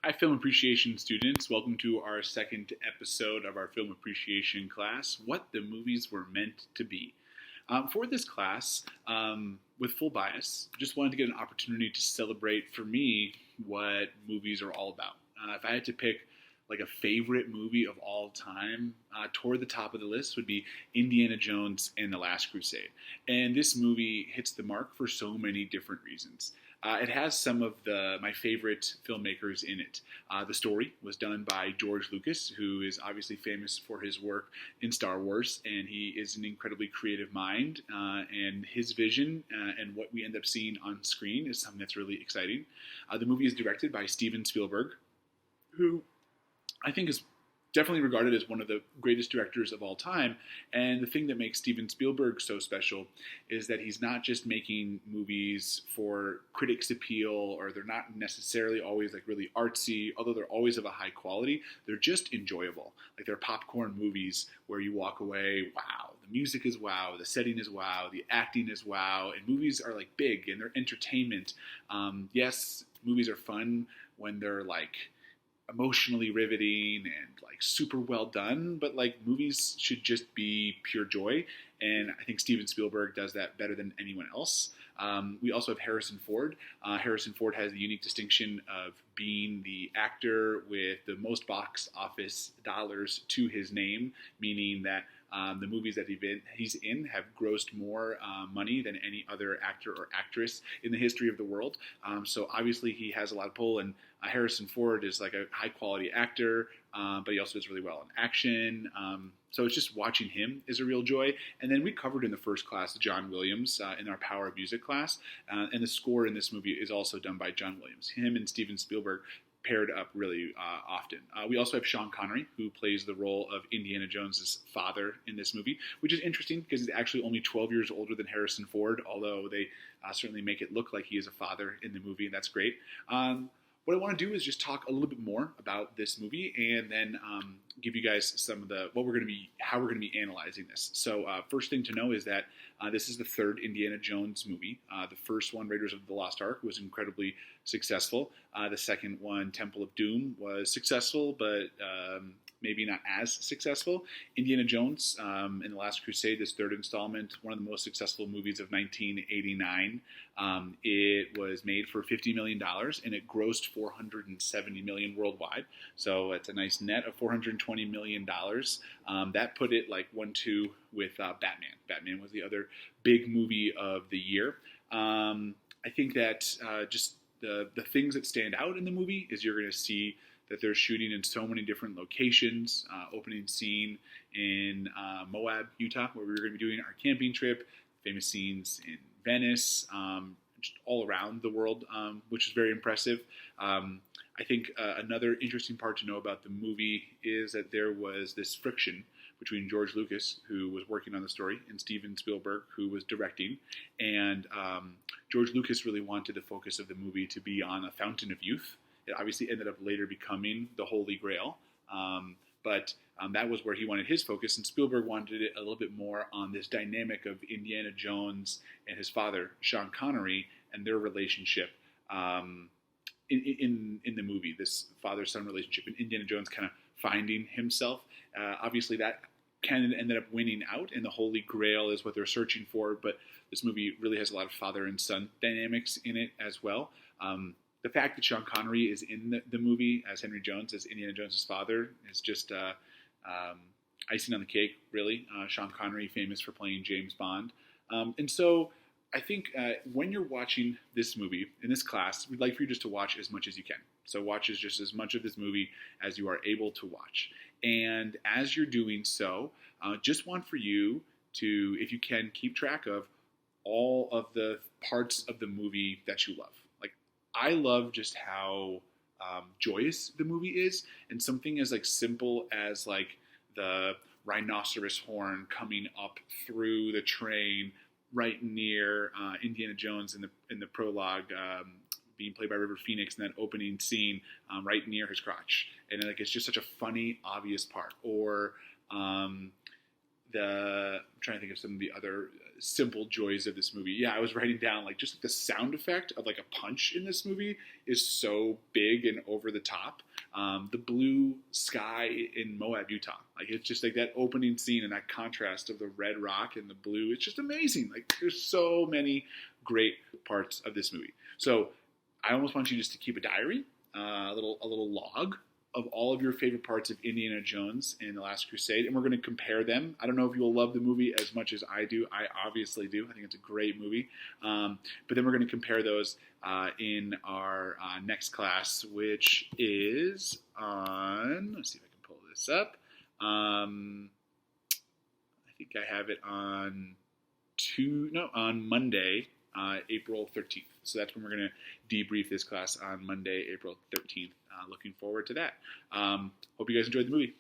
Hi, film appreciation students. Welcome to our second episode of our film appreciation class, What the Movies Were Meant to Be. For this class, with full bias, just wanted to get an opportunity to celebrate, for me, what movies are all about. If I had to pick like a favorite movie of all time, toward the top of the list would be Indiana Jones and the Last Crusade. And this movie hits the mark for so many different reasons. It has some of my favorite filmmakers in it. The story was done by George Lucas, who is obviously famous for his work in Star Wars, and he is an incredibly creative mind. And his vision and what we end up seeing on screen is something that's really exciting. The movie is directed by Steven Spielberg, who I think is definitely regarded as one of the greatest directors of all time. And the thing that makes Steven Spielberg so special is that he's not just making movies for critics' appeal, or they're not necessarily always like really artsy, although they're always of a high quality. They're just enjoyable. Like they're popcorn movies where you walk away, wow, the music is wow, the setting is wow, the acting is wow, and movies are like big and they're entertainment. Yes, movies are fun when they're like emotionally riveting and like super well done, but like movies should just be pure joy. And I think Steven Spielberg does that better than anyone else. We also have Harrison Ford. Harrison Ford has the unique distinction of being the actor with the most box office dollars to his name, meaning that the movies that he's in have grossed more money than any other actor or actress in the history of the world. So obviously he has a lot of pull, and Harrison Ford is like a high quality actor, but he also does really well in action. So it's just watching him is a real joy. And then we covered in the first class John Williams in our Power of Music class, and the score in this movie is also done by John Williams. Him and Steven Spielberg paired up really often. We also have Sean Connery, who plays the role of Indiana Jones's father in this movie, which is interesting because he's actually only 12 years older than Harrison Ford, although they certainly make it look like he is a father in the movie, and that's great. What I want to do is just talk a little bit more about this movie, and then give you guys some of how we're going to be analyzing this. So first thing to know is that this is the third Indiana Jones movie. The first one, Raiders of the Lost Ark, was incredibly successful. The second one, Temple of Doom, was successful, but maybe not as successful. Indiana Jones and the Last Crusade, this third installment, one of the most successful movies of 1989. It was made for $50 million, and it grossed $470 million worldwide. So it's a nice net of $420 million. That put it like 1-2 with Batman. Batman was the other big movie of the year. I think that just the things that stand out in the movie is you're going to see that they're shooting in so many different locations. Opening scene in Moab, Utah, where we were going to be doing our camping trip. Famous scenes in Venice, just all around the world, which is very impressive. I think another interesting part to know about the movie is that there was this friction between George Lucas, who was working on the story, and Steven Spielberg, who was directing. And George Lucas really wanted the focus of the movie to be on a fountain of youth. It obviously ended up later becoming the Holy Grail, but that was where he wanted his focus, and Spielberg wanted it a little bit more on this dynamic of Indiana Jones and his father, Sean Connery, and their relationship in the movie, this father-son relationship, and Indiana Jones kind of finding himself. Obviously, that kind of ended up winning out, and the Holy Grail is what they're searching for, but this movie really has a lot of father and son dynamics in it as well. The fact that Sean Connery is in the movie as Henry Jones, as Indiana Jones' father, is just icing on the cake, really. Sean Connery, famous for playing James Bond. And so I think when you're watching this movie, in this class, we'd like for you just to watch as much as you can. So watch just as much of this movie as you are able to watch. And as you're doing so, just want for you to, if you can, keep track of all of the parts of the movie that you love. Like, I love just how joyous the movie is, and something as like simple as like the rhinoceros horn coming up through the train right near Indiana Jones in the prologue, being played by River Phoenix in that opening scene, right near his crotch, and like it's just such a funny, obvious part. Or I'm trying to think of some of the other simple joys of this movie. Yeah, I was writing down like just like the sound effect of like a punch in this movie is so big and over the top. The blue sky in Moab, Utah, like it's just like that opening scene and that contrast of the red rock and the blue. It's just amazing. Like there's so many great parts of this movie. So I almost want you just to keep a diary, a little log of all of your favorite parts of Indiana Jones and the Last Crusade, and we're going to compare them. I don't know if you'll love the movie as much as I do. I obviously do. I think it's a great movie. But then we're going to compare those in our next class, which is on, let's see if I can pull this up. I think I have it on Monday, April 13th. So that's when we're going to debrief this class on Monday, April 13th. Looking forward to that. Hope you guys enjoyed the movie.